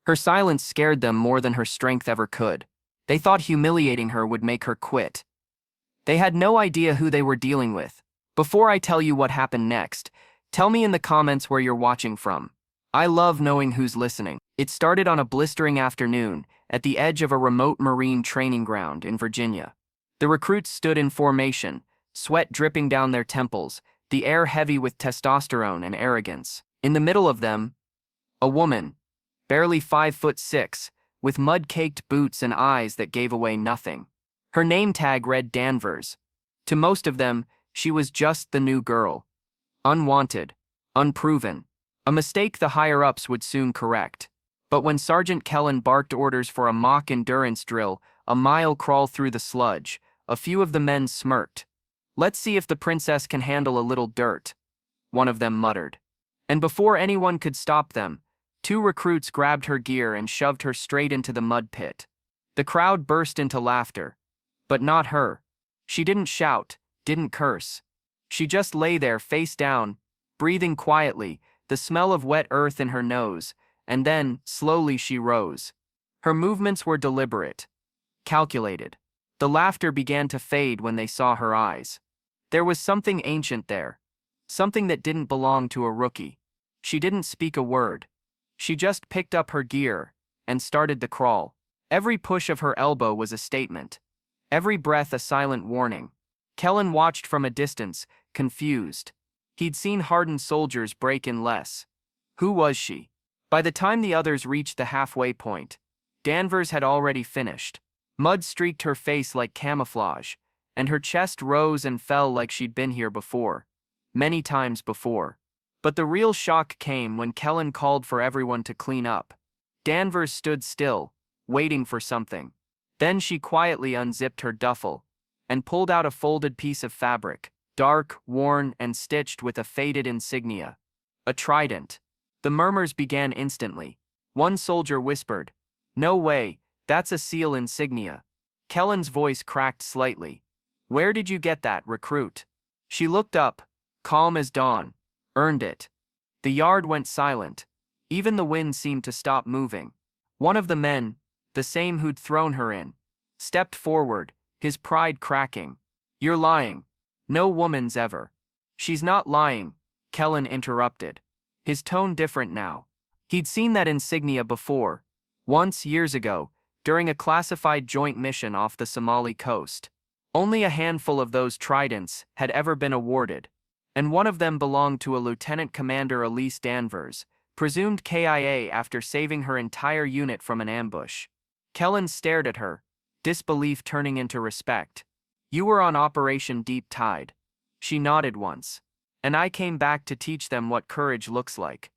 Her silence scared them more than her strength ever could. They thought humiliating her would make her quit. They had no idea who they were dealing with. Before I tell you what happened next, tell me in the comments where you're watching from. I love knowing who's listening. It started on a blistering afternoon at the edge of a remote Marine training ground in Virginia. The recruits stood in formation, sweat dripping down their temples, the air heavy with testosterone and arrogance. In the middle of them, a woman, barely 5'6", with mud-caked boots and eyes that gave away nothing. Her name tag read Danvers. To most of them, she was just the new girl. Unwanted, unproven, a mistake the higher-ups would soon correct. But when Sergeant Kellen barked orders for a mock endurance drill, a mile crawl through the sludge, a few of the men smirked. "Let's see if the princess can handle a little dirt," one of them muttered. And before anyone could stop them, two recruits grabbed her gear and shoved her straight into the mud pit. The crowd burst into laughter. But not her. She didn't shout, didn't curse. She just lay there face down, breathing quietly, the smell of wet earth in her nose, and then, slowly she rose. Her movements were deliberate, calculated. The laughter began to fade when they saw her eyes. There was something ancient there, something that didn't belong to a rookie. She didn't speak a word. She just picked up her gear and started the crawl. Every push of her elbow was a statement. Every breath a silent warning. Kellen watched from a distance, confused. He'd seen hardened soldiers break in less. Who was she? By the time the others reached the halfway point, Danvers had already finished. Mud streaked her face like camouflage, and her chest rose and fell like she'd been here before. Many times before. But the real shock came when Kellen called for everyone to clean up. Danvers stood still, waiting for something. Then she quietly unzipped her duffel and pulled out a folded piece of fabric, dark, worn, and stitched with a faded insignia. A trident. The murmurs began instantly. One soldier whispered, "No way, that's a SEAL insignia." Kellen's voice cracked slightly. "Where did you get that, recruit?" She looked up, calm as dawn. "Earned it." The yard went silent. Even the wind seemed to stop moving. One of the men, the same who'd thrown her in, stepped forward, his pride cracking. "You're lying. No woman's ever." "She's not lying," Kellen interrupted, his tone different now. He'd seen that insignia before, once years ago, during a classified joint mission off the Somali coast. Only a handful of those tridents had ever been awarded, and one of them belonged to a Lieutenant Commander Elise Danvers, presumed KIA after saving her entire unit from an ambush. Kellen stared at her, disbelief turning into respect. "You were on Operation Deep Tide." She nodded once. "And I came back to teach them what courage looks like."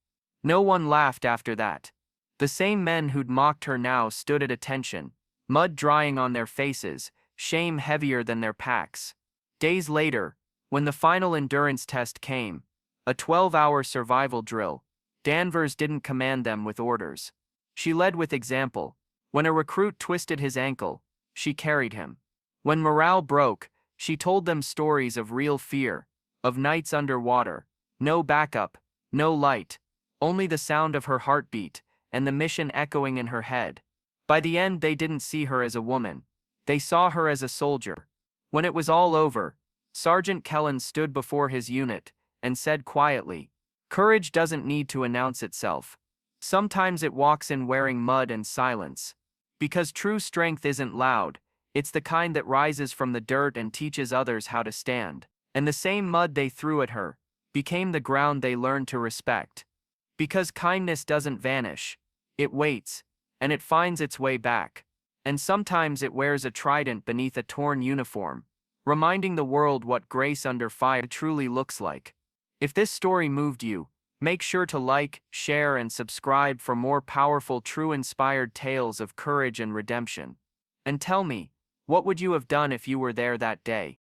No one laughed after that. The same men who'd mocked her now stood at attention, mud drying on their faces, shame heavier than their packs. Days later, when the final endurance test came, a 12-hour survival drill, Danvers didn't command them with orders. She led with example. When a recruit twisted his ankle, she carried him. When morale broke, she told them stories of real fear, of nights underwater, no backup, no light, only the sound of her heartbeat and the mission echoing in her head. By the end, they didn't see her as a woman. They saw her as a soldier. When it was all over, Sergeant Kellen stood before his unit and said quietly, "Courage doesn't need to announce itself. Sometimes it walks in wearing mud and silence. Because true strength isn't loud, it's the kind that rises from the dirt and teaches others how to stand." And the same mud they threw at her became the ground they learned to respect. Because kindness doesn't vanish, it waits, and it finds its way back. And sometimes it wears a trident beneath a torn uniform, reminding the world what grace under fire truly looks like. If this story moved you, make sure to like, share, and subscribe for more powerful, true inspired tales of courage and redemption. And tell me, what would you have done if you were there that day?